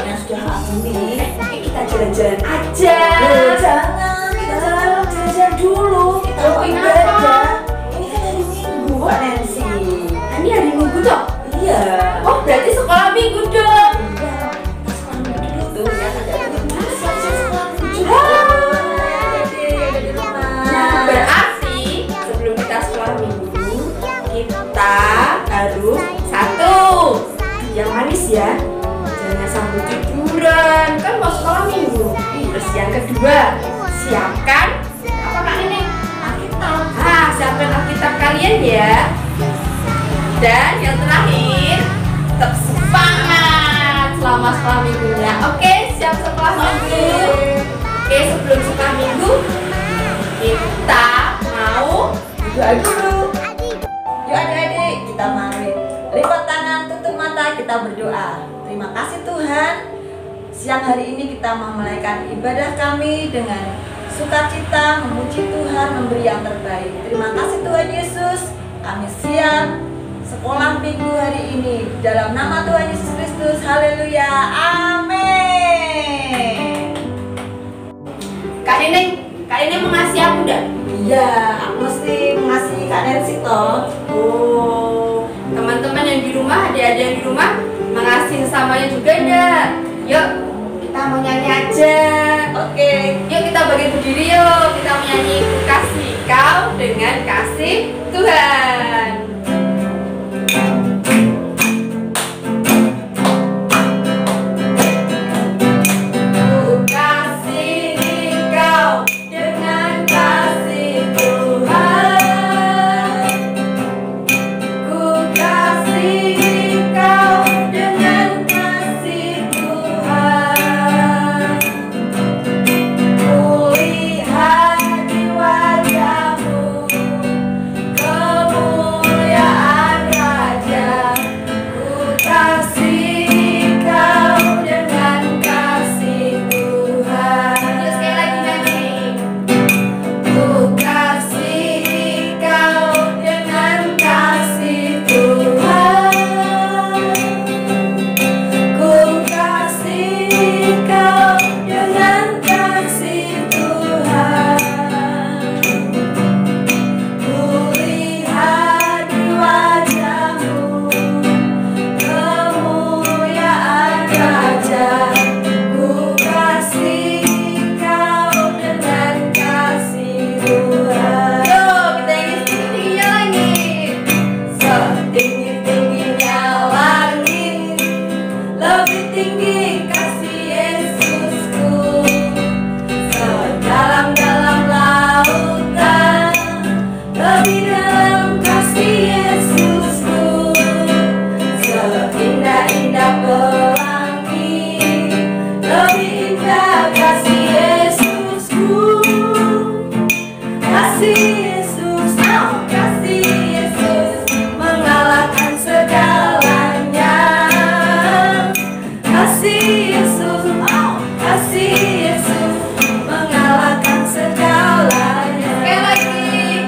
yang sudah alami, kita jalan-jalan aja. Jangan, kita jalan-jalan dulu. Kita mau ibadah. Ini kan hari Minggu, Kak Nancy. Ini hari Minggu toh? Iya. Oh, berarti sekolah Minggu dong. Iya, kita sekolah Minggu dulu tuh ya. Ada di rumah. Berarti sebelum kita sekolah Minggu, kita harus satu yang manis ya. Jangan sampai tiduran, kan mau sekolah Minggu. Terus yang kedua, siapkan apa Kak Nenek? Alkitab. Siapkan Alkitab kalian ya. Dan yang terakhir, tetap semangat selama sekolah minggunya. Oke, siap sekolah minggu. Oke, sebelum sekolah minggu, kita mau Doa dulu. Yuk adik-adik, kita mari lipat tangan, tutup mata, kita berdoa. Terima kasih Tuhan. Siang hari ini kita memulaikan ibadah kami dengan sukacita, memuji Tuhan, memberi yang terbaik. Terima kasih Tuhan Yesus. Kami siap sekolah minggu hari ini. Dalam nama Tuhan Yesus Kristus. Haleluya. Amin. Kak Neneng mau ngasih aku enggak? Iya, aku mesti mengasihi Kak Nancy toh. Oh, teman-teman yang di rumah, adik-adik yang di rumah, mengasihi sesamanya juga enggak? Yuk, kita mau nyanyi aja. Oke. Yuk kita bagi berdiri yuk. Kita menyanyi Ku kasih kau dengan kasih Tuhan. Ku kasih kau dengan kasih Tuhan. Ku kasih kau dengan kasih Tuhan. Kulihat di wajahmu kemuliaan Raja. Ku kasih kau dengan kasih Tuhan. Yuk sekali lagi nyanyi. Ku kasih kau dengan kasih Tuhan. Ku kasih kau dengan kasih Tuhan. Kulihat di wajahmu kemuliaan Raja. Ku kasih kau dengan kasih Tuhan. Yuk kita nyanyi setinggi-tingginya lagi. Setinggi-tingginya langit, lebih tinggi kasih Yesusku. Sedalam-dalam lautan, lebih dalam kasih Yesusku. Seindah-indah pelangi, lebih indah kasih Yesusku. Kasih Yesus, kasih Yesus mengalahkan segalanya. Kasih Yesus, kasih Yesus mengalahkan segalanya. Sekali lagi.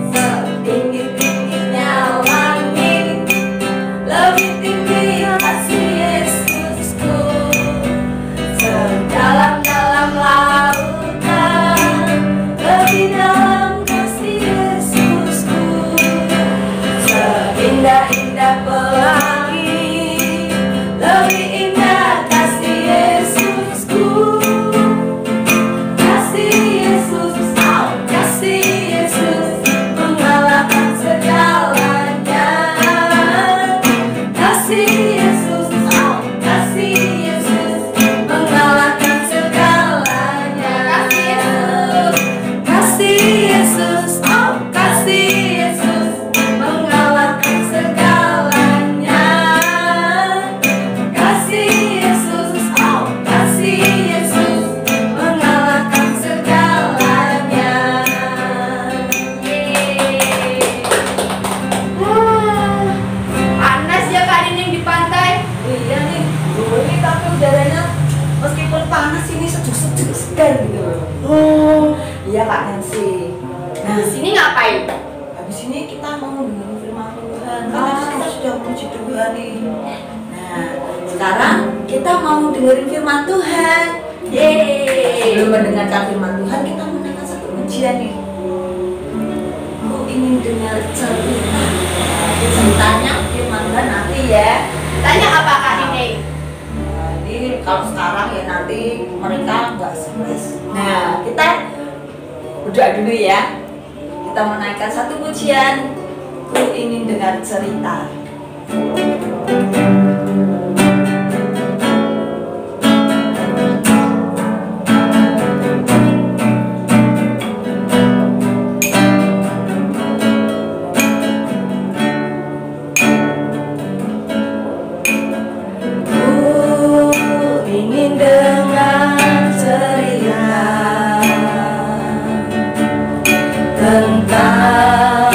Setinggi-tingginya langit, lebih tinggi kasih Yesusku. Sedalam-dalam lautan, lebih dalam kasih Yesusku. Seindah-indah pelangi, lebih indah kasih Yesusku. Kasih Yesus, kasih Yesus mengalahkan segalanya. Kasih Yesus, kasih Yesus mengalahkan segalanya. Kasih Yesus, kasih Yesus mengalahkan segalanya. Kasih Yesus, kasih Yesus mengalahkan segalanya. Panas ya Kak Nining di pantai. Iya nih, ini tapi udaranya meskipun panas ini sejuk-sejuk segar gitu loh. Oh, Iya Kak Nancy. Nah, di sini ngapain? habis ini kita mau mendengar firman Tuhan. Kan habis kita sudah memuji Tuhan nih. Nah, sekarang kita mau dengerin firman Tuhan. Yeay. Sebelum mendengarkan firman Tuhan, kita menaikkan satu ujian nih. Aku ingin dengar cerita. Ceritanya firman Tuhan nanti ya. Tanya apa Kak Nini? Jadi kalau sekarang ya nanti mereka nggak stres. Nah, kita berdoa dulu ya. Kita menaikkan satu pujian. Ku ingin dengar cerita. Tentang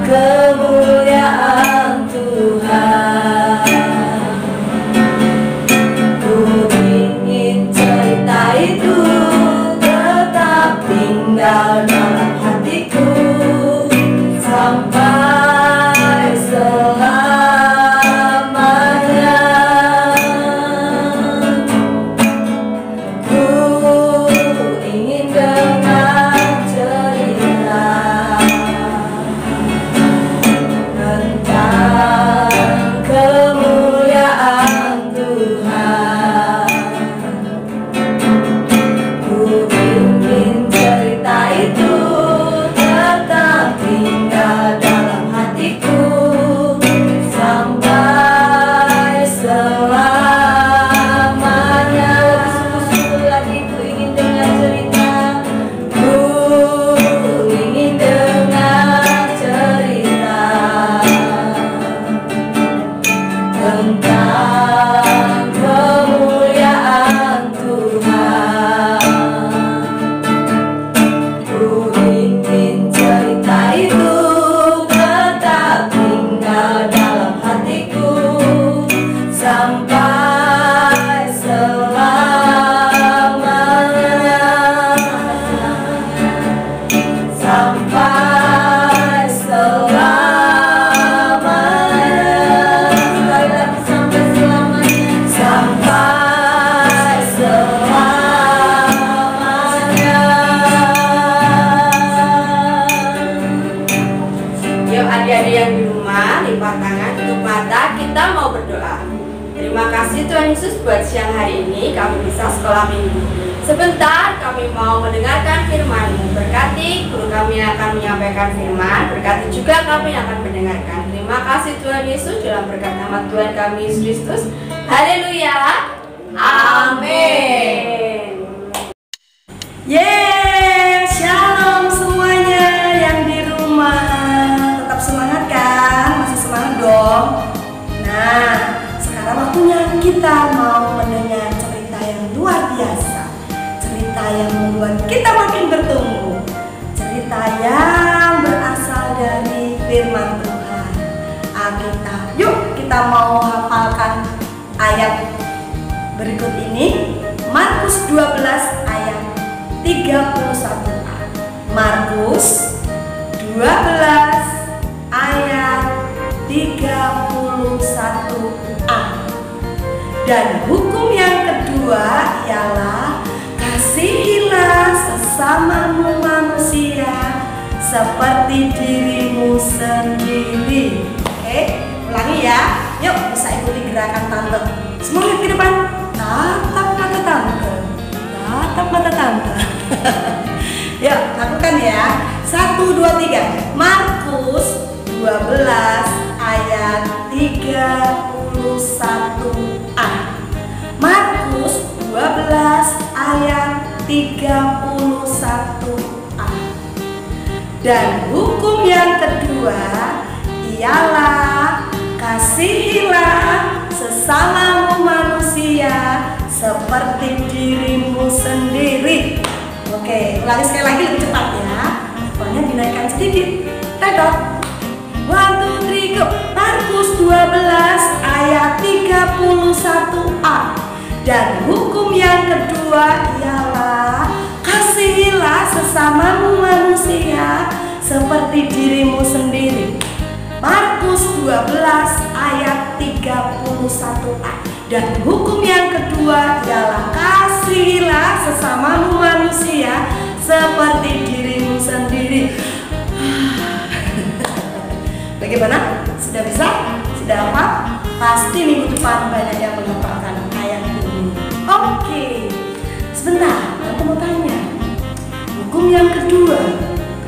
kemuliaan Tuhan, ku ingin cerita itu tetap tinggal dalam hatiku sampai selamanya. Ku ingin dengar cerita tentang kemuliaan Tuhan. Ku ingin cerita itu tetap tinggal dalam hatiku sampai selamanya. Sungguh-sungguh lagi ku ingin dengar cerita. Ku ingin dengar cerita tentang kemuliaan Tuhan. Ku ingin cerita itu tetap tinggal dalam hatiku sampai selamanya. Sampai selamanya. Sekali lagi, sampai selamanya. Sampai selamanya. Yuk adik-adik yang di rumah, lipat tangan, tutup mata, kita mau berdoa. Terima kasih Tuhan Yesus buat siang hari ini kami bisa sekolah minggu. Sebentar kami mau mendengarkan firman-Mu. Berkati guru kami yang akan menyampaikan firman, berkati juga kami yang akan mendengarkan. Terima kasih Tuhan Yesus, dalam berkat nama Tuhan kami Yesus Kristus. Haleluya. Amin. Yeay, shalom semuanya yang di rumah. Tetap semangat kan? Masih semangat dong. Nah, sekarang waktunya kita mau mendengar cerita yang luar biasa. Cerita yang membuat kita makin bertumbuh. Cerita yang berasal dari firman Tuhan, Alkitab. Yuk kita mau hafalkan ayat berikut ini. Markus 12 ayat 31a. Markus 12 ayat 31a. Dan hukum yang kedua ialah kasihilah sesamamu manusia seperti dirimu sendiri. Oke, ulangi ya. Yuk, bisa ikuti gerakan tante. Semangat ke depan. Tatap mata tante. Tatap mata tante. Yuk, lakukan ya. 1, 2, 3. Markus 12 ayat 31a. Markus 12 ayat 31a. Dan hukum yang kedua ialah kasihilah sesamamu manusia seperti dirimu sendiri. Oke, ulangi sekali lagi lebih cepat ya. Soalnya dinaikkan sedikit. Tedok. 1, 2, 3, go. Markus 12 ayat 31a. Dan hukum yang kedua ialah kasihilah sesamamu manusia seperti dirimu sendiri. Markus 12 ayat 31a. Dan hukum yang kedua ialah kasihilah sesamamu manusia seperti dirimu sendiri. Bagaimana? Sudah bisa? Sudah hafal? Pasti minggu depan banyak yang menghafalkan ayat ini. Oke, sebentar, aku mau tanya. Hukum yang kedua,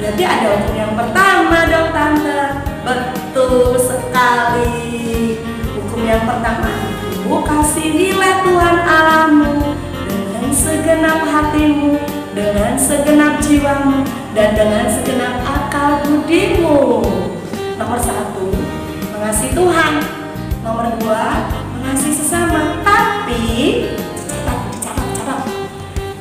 berarti ada hukum yang pertama dong Tante. Betul sekali. Hukum yang pertama itu kasihilah Tuhan Allahmu dengan segenap hatimu, dengan segenap jiwamu, dan dengan segenap akal budimu. Nomor 1, mengasihi Tuhan. Nomor 2, mengasihi sesama. Tapi catat.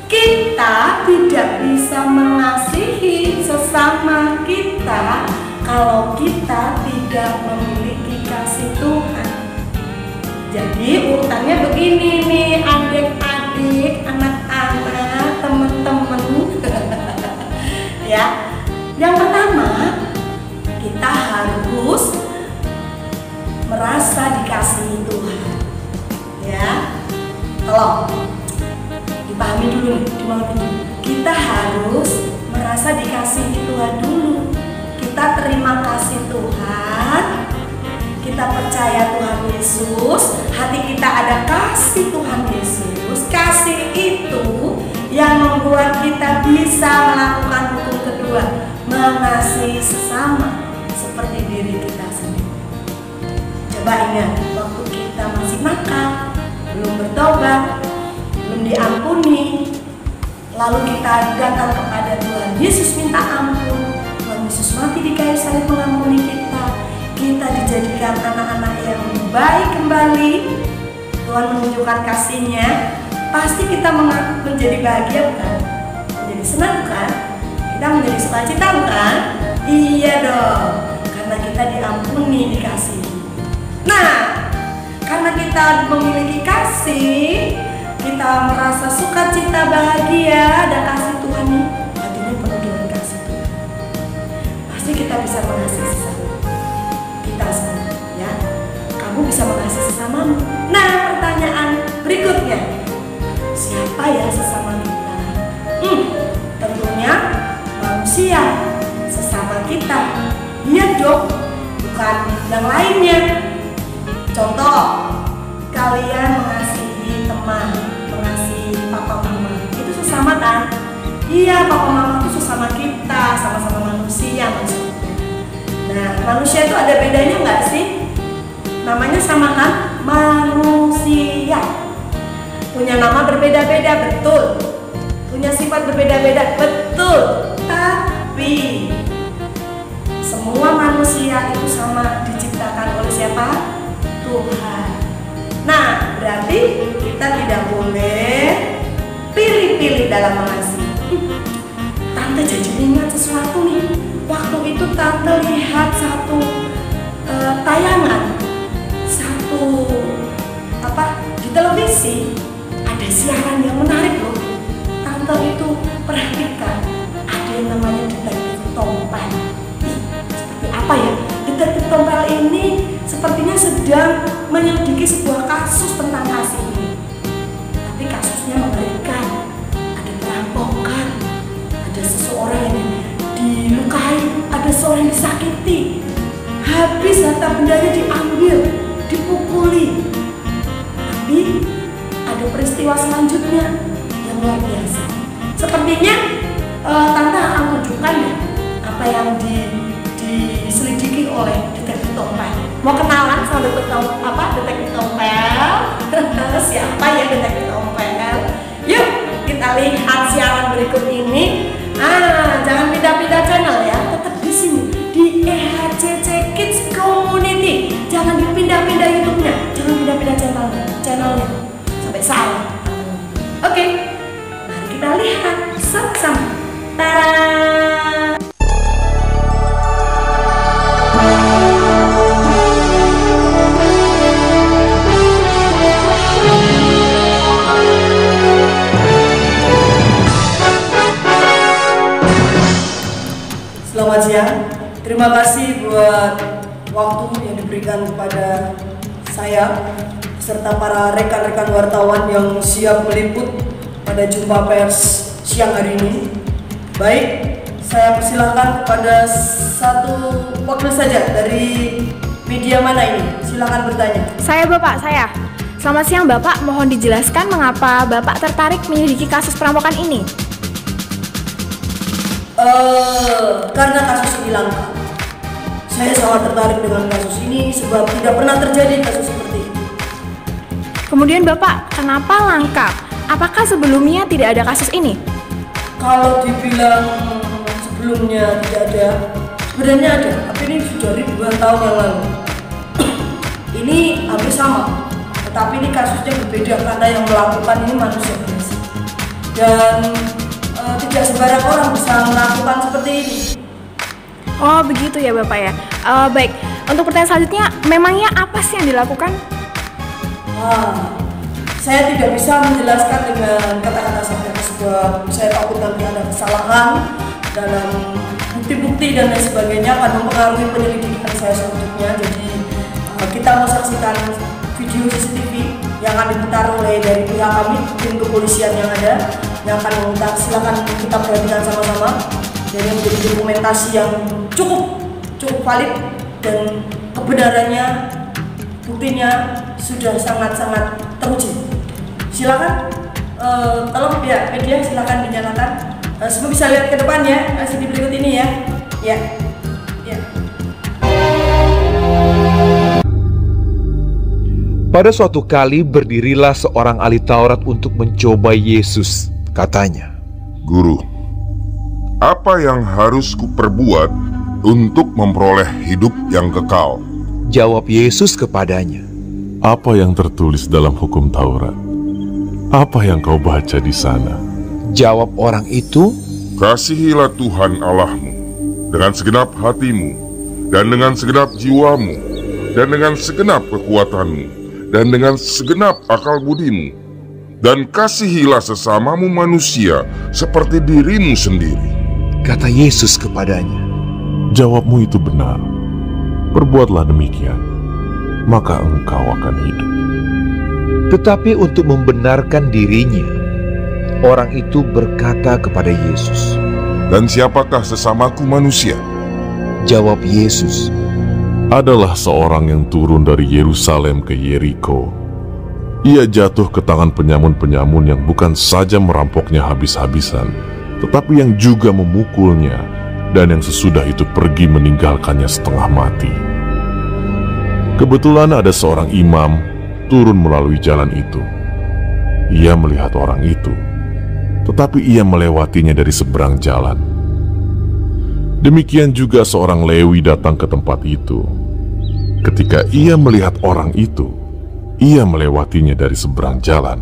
Kita tidak bisa mengasihi sesama kita kalau kita tidak memiliki kasih Tuhan. Jadi urutannya begini nih adik-adik, anak-anak, teman-teman. Ya. Yang pertama, kita harus merasa dikasihi Tuhan. Ya. Tolong dipahami dulu, kita harus merasa dikasihi Tuhan dulu. Kita terima kasih Tuhan, kita percaya Tuhan Yesus, hati kita ada kasih Tuhan Yesus. Kasih itu yang membuat kita bisa melakukan hukum kedua, mengasihi sesama seperti diri kita sendiri. Coba ingat, waktu kita masih nakal, belum bertobat, belum diampuni, lalu kita datang kepada Tuhan Yesus minta ampun. Tuhan Yesus mati di kayu salib mengampuni kita. Kita dijadikan anak-anak yang baik kembali. Tuhan menunjukkan kasih-Nya. Pasti kita menjadi bahagia bukan? Menjadi senang bukan? Kita menjadi sukacita bukan? Iya dong, karena kita diampuni, dikasihi. Nah, karena kita memiliki kasih, kita merasa sukacita, bahagia, ada kasih Tuhan nih, hatinya penuh dengan kasih Tuhan. Pasti kita bisa mengasihi sesama kita semua, ya. Kamu bisa mengasihi sesamamu. Nah, pertanyaan berikutnya, siapa ya sesama kita? Tentunya manusia sesama kita. Iya dong, bukan yang lainnya. Contoh, kalian mengasihi teman, mengasihi papa mama, itu sesama kan? Iya, papa mama itu sesama kita, sama-sama manusia maksudnya. Nah, manusia itu ada bedanya nggak sih? Namanya sama kan? Manusia. Punya nama berbeda-beda, betul. Punya sifat berbeda-beda, betul. Tapi semua manusia itu sama diciptakan oleh siapa? Tuhan. Nah, berarti kita tidak boleh pilih-pilih dalam mengasihi. Tante jadi ingat sesuatu nih. Waktu itu Tante lihat satu tayangan, di televisi, ada siaran yang menarik loh. Tante itu perhatikan, ada yang namanya detektif tompel. Seperti apa ya? Detektif tompel ini sepertinya sedang menyelidiki sebuah kasus tentang kasih ini. Tapi kasusnya mengerikan. Ada perampokan, ada seseorang yang dilukai, ada seseorang yang disakiti. Habis harta bendanya diambil, dipukuli. Tapi ada peristiwa selanjutnya yang luar biasa. Sepertinya Tante akan tunjukkan ya apa yang diselidiki oleh detektif tompel. Mau kenalan sama detektif tompel? Siapa ya detektif tompel? Yuk kita lihat siaran berikut ini. Jangan pindah-pindah channel ya, tetap di sini di EHCC Kids Community. Jangan dipindah-pindah YouTube-nya, jangan pindah-pindah channelnya sampai salah. Oke, mari kita lihat sama-sama. Ta-da! Selamat siang, terima kasih buat waktu yang diberikan kepada saya serta para rekan-rekan wartawan yang siap meliput pada jumpa pers siang hari ini. Baik, saya persilahkan kepada satu wakil saja dari media mana ini. Silakan bertanya. Saya Bapak, saya. Selamat siang Bapak, mohon dijelaskan mengapa Bapak tertarik menyelidiki kasus perampokan ini? Karena kasus ini langka. Saya sangat tertarik dengan kasus ini sebab tidak pernah terjadi kasus seperti ini. Kemudian Bapak, kenapa langka? Apakah sebelumnya tidak ada kasus ini? Kalau dibilang sebelumnya tidak ada, sebenarnya ada, tapi ini sudah ribuan tahun yang lalu. Ini hampir sama, tetapi ini kasusnya berbeda karena yang melakukan ini manusia biasa. Dan tidak sembarang orang bisa melakukan seperti ini. Oh begitu ya Bapak ya. Baik, untuk pertanyaan selanjutnya, memangnya apa sih yang dilakukan? Saya tidak bisa menjelaskan dengan kata-kata saya sebab saya takut nanti ada kesalahan dalam bukti-bukti dan lain sebagainya akan mempengaruhi penyelidikan saya selanjutnya. Jadi kita mau saksikan video CCTV yang akan diputar oleh dari pihak kami, tim kepolisian yang ada, yang akan memutar. Silakan kita perhatikan sama-sama. Dan yang menjadi dokumentasi yang cukup valid dan kebenarannya, buktinya sudah sangat-sangat teruji. Silakan, tolong pihak media silakan dinyatakan. Semua bisa lihat ke depan ya, CD berikut ini ya. Ya. Pada suatu kali berdirilah seorang ahli Taurat untuk mencoba Yesus. Katanya, "Guru, apa yang harus kuperbuat untuk memperoleh hidup yang kekal?" Jawab Yesus kepadanya, "Apa yang tertulis dalam hukum Taurat? Apa yang kau baca di sana?" Jawab orang itu, "Kasihilah Tuhan Allahmu dengan segenap hatimu, dan dengan segenap jiwamu, dan dengan segenap kekuatanmu, dan dengan segenap akal budimu. Dan kasihilah sesamamu manusia seperti dirimu sendiri." Kata Yesus kepadanya, "Jawabmu itu benar. Perbuatlah demikian, maka engkau akan hidup." Tetapi untuk membenarkan dirinya, orang itu berkata kepada Yesus, "Dan siapakah sesamaku manusia?" Jawab Yesus, "Adalah seorang yang turun dari Yerusalem ke Yeriko. Ia jatuh ke tangan penyamun-penyamun yang bukan saja merampoknya habis-habisan, tetapi yang juga memukulnya, dan yang sesudah itu pergi meninggalkannya setengah mati. Kebetulan ada seorang imam turun melalui jalan itu. Ia melihat orang itu, tetapi ia melewatinya dari seberang jalan. Demikian juga seorang Lewi datang ke tempat itu. Ketika ia melihat orang itu, ia melewatinya dari seberang jalan.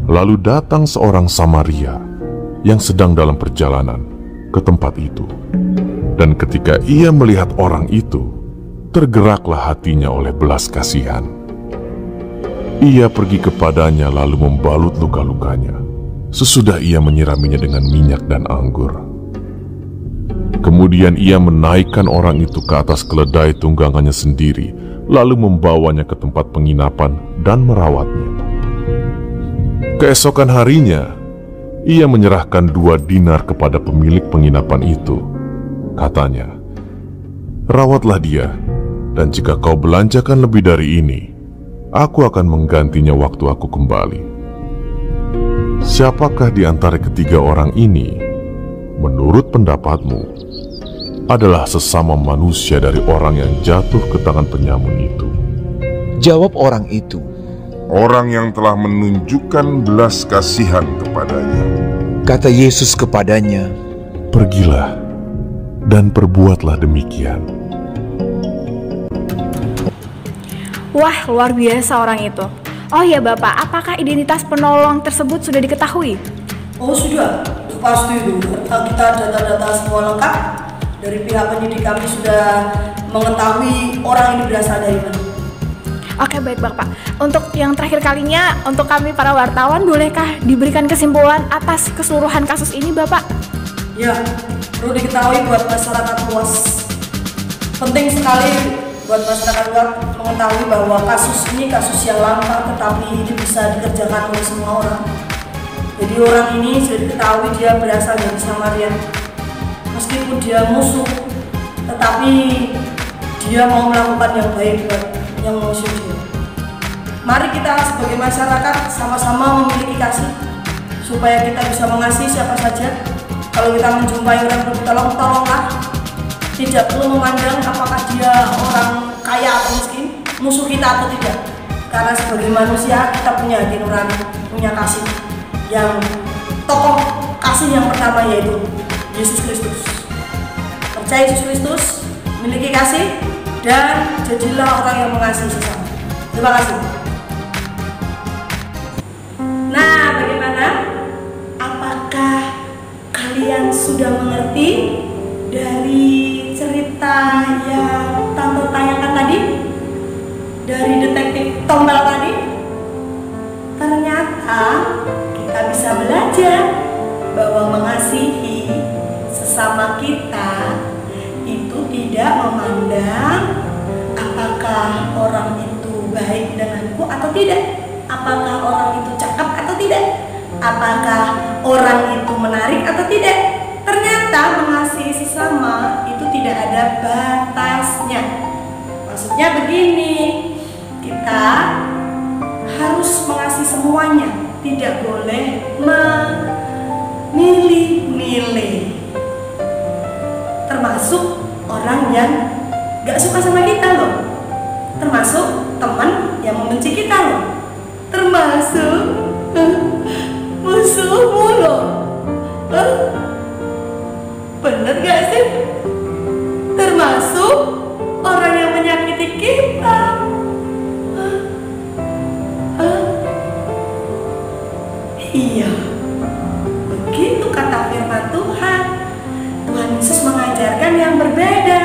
Lalu datang seorang Samaria yang sedang dalam perjalanan ke tempat itu. Dan ketika ia melihat orang itu, tergeraklah hatinya oleh belas kasihan. Ia pergi kepadanya lalu membalut luka-lukanya. Sesudah ia menyiraminya dengan minyak dan anggur. Kemudian ia menaikkan orang itu ke atas keledai tunggangannya sendiri, lalu membawanya ke tempat penginapan dan merawatnya. Keesokan harinya, ia menyerahkan 2 dinar kepada pemilik penginapan itu. Katanya, "Rawatlah dia, dan jika kau belanjakan lebih dari ini, aku akan menggantinya waktu aku kembali." Siapakah di antara ketiga orang ini, menurut pendapatmu, adalah sesama manusia dari orang yang jatuh ke tangan penyamun itu? Jawab orang itu, "Orang yang telah menunjukkan belas kasihan kepadanya." Kata Yesus kepadanya, "Pergilah dan perbuatlah demikian." Wah, luar biasa orang itu. Oh ya Bapak, apakah identitas penolong tersebut sudah diketahui? Oh sudah, pasti itu. Kita data-data semua lengkap. Dari pihak penyidik kami sudah mengetahui orang ini berasal dari mana. Oke baik Bapak, untuk yang terakhir kalinya, untuk kami para wartawan, bolehkah diberikan kesimpulan atas keseluruhan kasus ini Bapak? Ya, perlu diketahui buat masyarakat luas. Penting sekali buat masyarakat luas mengetahui bahwa kasus ini kasus yang langka, tetapi ini bisa dikerjakan oleh semua orang. Jadi orang ini sudah diketahui dia berasal dari Samaria. Meskipun dia musuh, tetapi dia mau melakukan yang baik buat yang musuh dia. Mari kita sebagai masyarakat sama-sama memiliki kasih, supaya kita bisa mengasihi siapa saja. Kalau kita menjumpai orang bertolong, tolonglah. Tidak perlu memandang apakah dia orang kaya atau miskin, musuh kita atau tidak. Karena sebagai manusia kita punya hati nurani, punya kasih. Yang tokoh kasih yang pertama yaitu Yesus Kristus. Percaya Yesus Kristus, memiliki kasih, dan jadilah orang yang mengasihi sesama. Terima kasih. Nah, bagaimana? Apakah kalian sudah mengerti dari cerita yang Tante tanyakan tadi? Dari detektif Tombal tadi? Ternyata kita bisa belajar bahwa mengasihi sesama kita itu tidak memandang apakah orang itu baik denganku atau tidak, apakah orang itu cakep atau tidak, apakah orang itu menarik atau tidak. Ternyata mengasihi sesama itu tidak ada batasnya. Maksudnya begini, kita harus mengasihi semuanya, tidak boleh memilih-milih. Termasuk orang yang gak suka sama kita loh, termasuk teman yang membenci kita loh, termasuk musuhmu loh. Bener gak sih? Termasuk orang yang menyakiti kita. Iya, begitu kata firman Tuhan. Tuhan Yesus mengajarkan yang berbeda.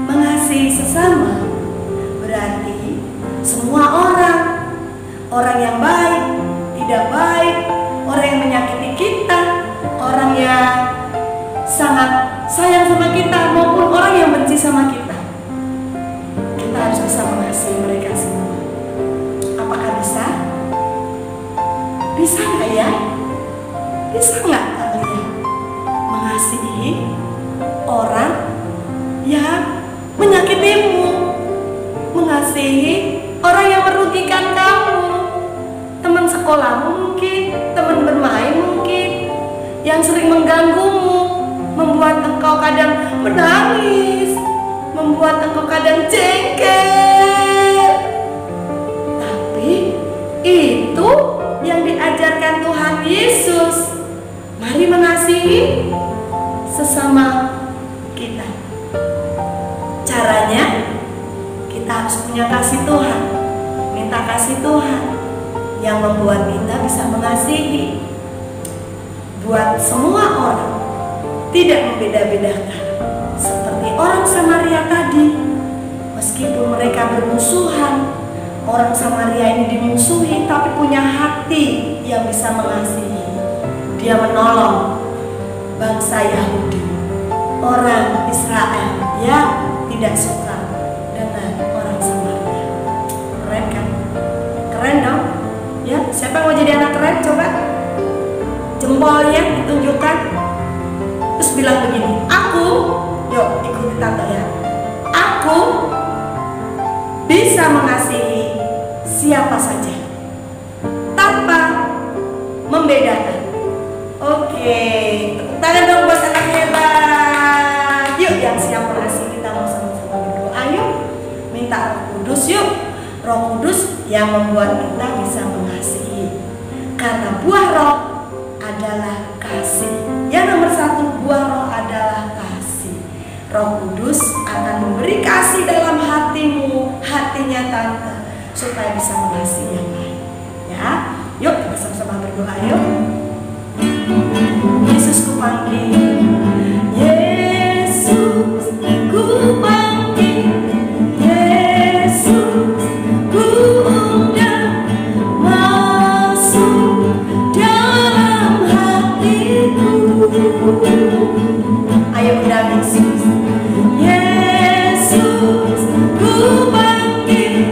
Mengasihi sesama berarti semua orang, orang yang baik, tidak baik, orang yang menyakiti kita, orang yang sangat sayang sama kita, maupun orang yang benci sama kita. Kita harus bisa mengasihi mereka semua. Apakah bisa? Bisa nggak ya? Bisa nggak kalian mengasihi orang yang menyakitimu, mengasihi orang yang merugikan kamu, teman sekolahmu mungkin, teman bermain mungkin, yang sering mengganggumu, membuat engkau kadang menangis, membuat engkau kadang jengkel. Tapi itu yang diajarkan Tuhan Yesus. Mari mengasihi sesama kita. Caranya kita harus punya kasih Tuhan, minta kasih Tuhan yang membuat kita bisa mengasihi buat semua orang, tidak membeda-bedakan. Seperti orang Samaria tadi, meskipun mereka bermusuhan, orang Samaria ini dimusuhi tapi punya hati yang bisa mengasihi. Dia menolong bangsa Yahudi, orang Israel yang tidak suka dengan orang Samaria. Keren kan? Keren dong? Ya, siapa yang mau jadi anak keren? Coba jempolnya ditunjukkan, terus bilang begini, aku, yuk ikuti tante ya, aku bisa mengasihi siapa saja tanpa membedakan. Oke, tepuk tangan dong buat anak hebat. Yuk yang siap mengasihi, kita mau sama-sama berdoa. Yuk minta Roh Kudus, yuk Roh Kudus yang membuat kita bisa mengasihi. Karena buah Roh adalah kasih. Yang nomor satu, buah Roh adalah kasih. Roh Kudus akan memberi kasih dalam hatimu, hatinya tante, supaya bisa mengasihi yang lain. Ya, yuk kita sama-sama berdoa yuk. Yesus ku panggil, Yesus ku panggil, Yesus ku undang masuk dalam hatiku. Ayo undang Yesus, Yesus ku panggil,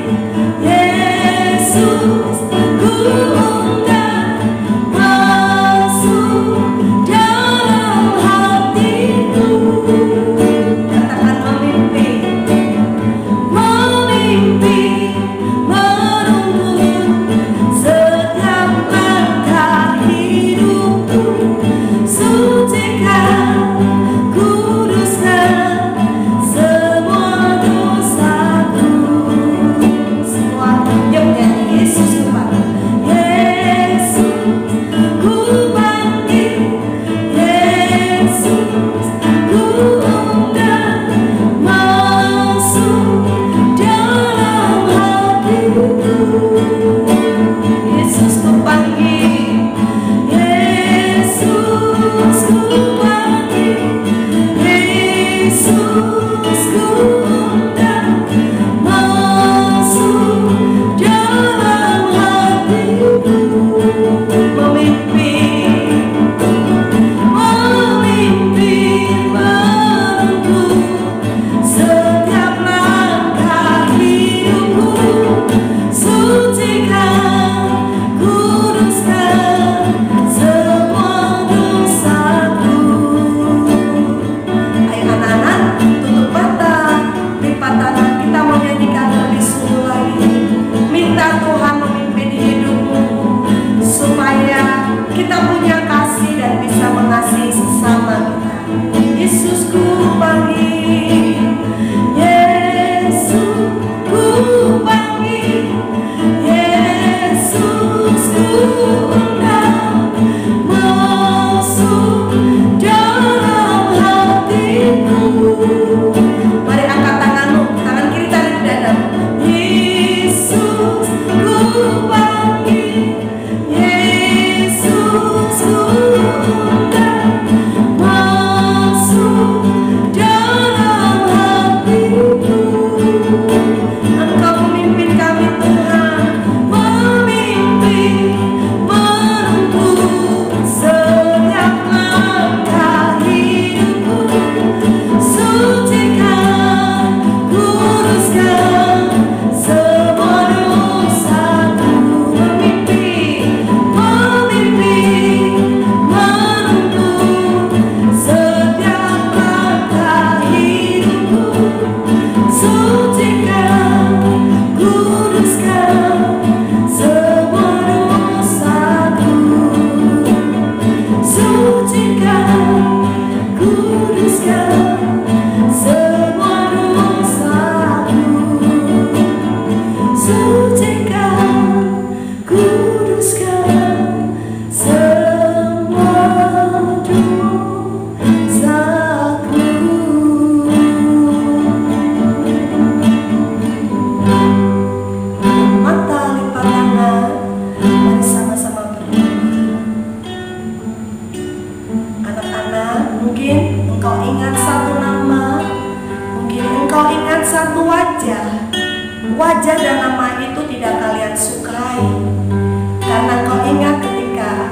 ingat ketika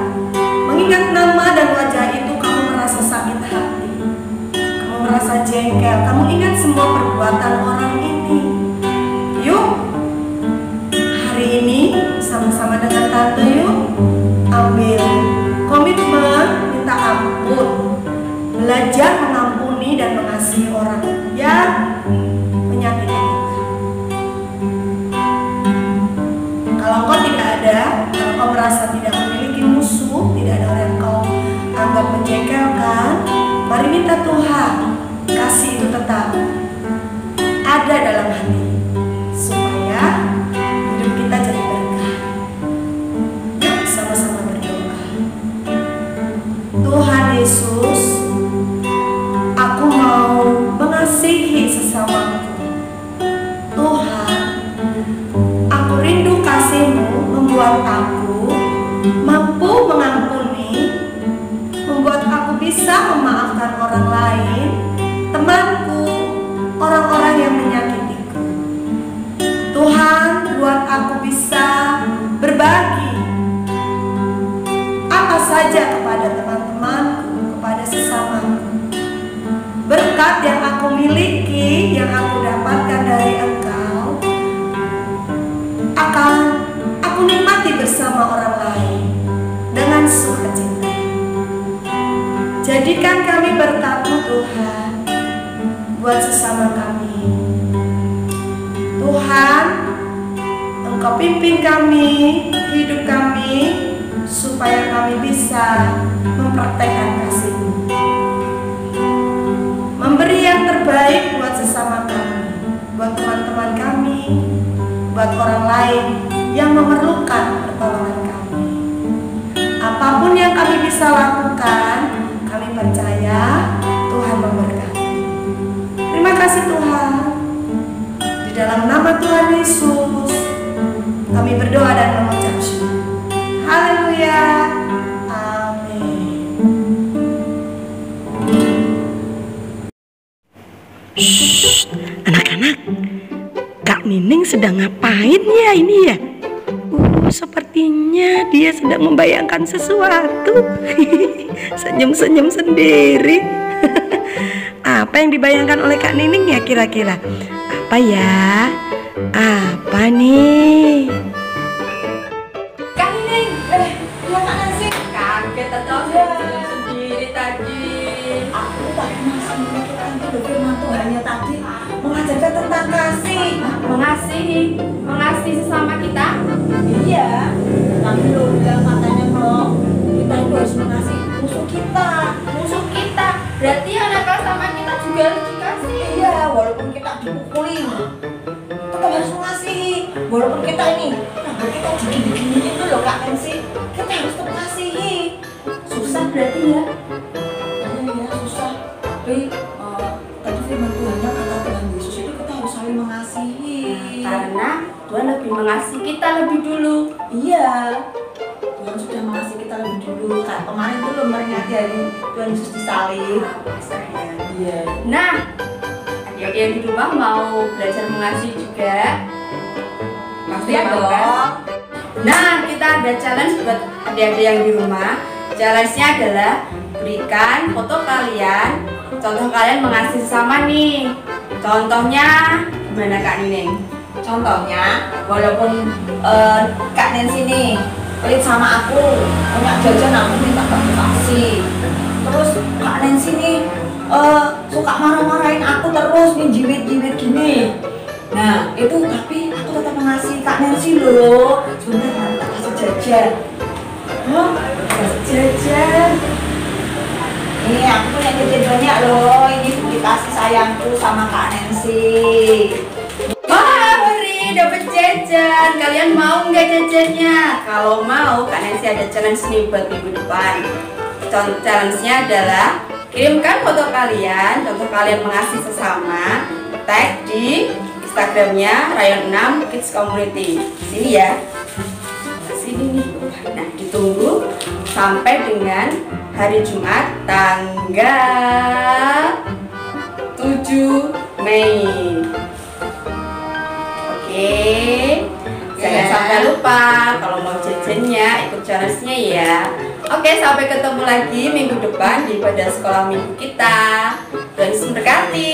mengingat nama dan wajah itu kamu merasa sakit hati, kamu merasa jengkel, kamu ingat semua perbuatan orang ini. Yuk, hari ini sama-sama dengan Tante yuk ambil komitmen minta ampun, belajar mengampuni dan mengasihi orang yang menyakiti kita. Kalau engkau tidak ada, kalau engkau merasa tidak memiliki musuh, tidak ada orang yang kau anggap menjengkelkan, mari minta Tuhan kasih itu tetap ada dalam hati supaya hidup kita jadi berkah. Yuk sama-sama berdoa. Tuhan Yesus, aku mau mengasihi sesamaku. Tuhan, aku rindu kasih-Mu membuat aku mampu mengampuni, membuat aku bisa memaafkan orang lain, temanku, orang-orang yang menyakitiku. Tuhan, buat aku bisa berbagi apa saja kepada teman-temanku, kepada sesamaku. Berkat yang aku miliki, yang aku dapatkan dari Engkau, akan aku nikmati bersama orang lain dengan sukacita. Jadikan kami berkat-Mu Tuhan buat sesama kami. Tuhan, Engkau pimpin kami, hidup kami, supaya kami bisa mempraktekkan kasih-Mu, memberi yang terbaik buat sesama kami, buat teman-teman kami, buat orang lain yang memerlukan pertolongan kami. Apapun yang kami bisa lakukan, kami percaya Tuhan memberkati. Terima kasih Tuhan. Di dalam nama Tuhan Yesus, kami berdoa dan mengucap syukur. Haleluya. Amin. Anak-anak, Kak Nining sedang ngapain ya ini ya? Sepertinya dia sedang membayangkan sesuatu. Senyum-senyum sendiri. Apa yang dibayangkan oleh Kak Nining ya kira-kira? Apa ya? Apa nih? Kak Nining, Ya Kak Nancy, kaget atau sendiri tadi? aku tadi masih memikirkan dulu firman Tuhannya tadi mengajarkan tentang kasih. Mengasihi sesama kita. Iya, tapi lo bilang katanya kalau kita itu harus mengasihi musuh kita. Musuh kita, berarti yang nakal sama kita juga harus dikasih. Iya, walaupun kita dipukulin, tetap harus mengasihi. Walaupun kita ini, kita digini-giniin dulu Kak Nancy, kita harus tetap mengasihi. Susah berarti ya? Iya, susah. Tapi tadi firman Tuhannya kata Tuhan Yesus itu kita harus saling mengasihi. Karena Tuhan lebih mengasihi kita lebih dulu. Iya, Tuhan sudah mengasihi kita lebih dulu. Kayak kemarin tuh lo memperingati hari Tuhan Yesus disalib. Iya. Nah, adik-adik yang di rumah mau belajar mengasihi juga? Pasti Iya mau kan? dong. Nah, kita ada challenge buat adik-adik yang di rumah. Challenge-nya adalah berikan foto kalian, contoh kalian mengasihi sesama nih. Contohnya gimana Kak Nining? Contohnya, walaupun Kak Nancy nih pelit sama aku, punya jajan aku minta kasih. Terus Kak Nancy nih suka marah-marahin aku terus, nih jiwit-jiwit gini. Nah itu tapi aku tetap mengasihi Kak Nancy loh. Sebentar tak kasih jajan. Kasih jajan. Ini aku punya jajan banyak loh. Ini bukti kasih sayangku sama Kak Nancy. Wah, Beri dapat jajan. Kalian mau nggak jajannya? Kalau mau, Kak Nancy ada challenge nih buat minggu depan. Challenge-nya adalah kirimkan foto kalian, contoh kalian mengasihi sesama, tag di Instagramnya Rayon 6 Kids Community. Sini ya. Sini nih. Nah, ditunggu sampai dengan hari Jumat tanggal 7 Mei. Oke, jangan sampai lupa kalau mau jajan rajinnya, ikut challenge-nya ya. Oke, sampai ketemu lagi minggu depan di ibadah sekolah minggu kita. Tuhan Yesus memberkati.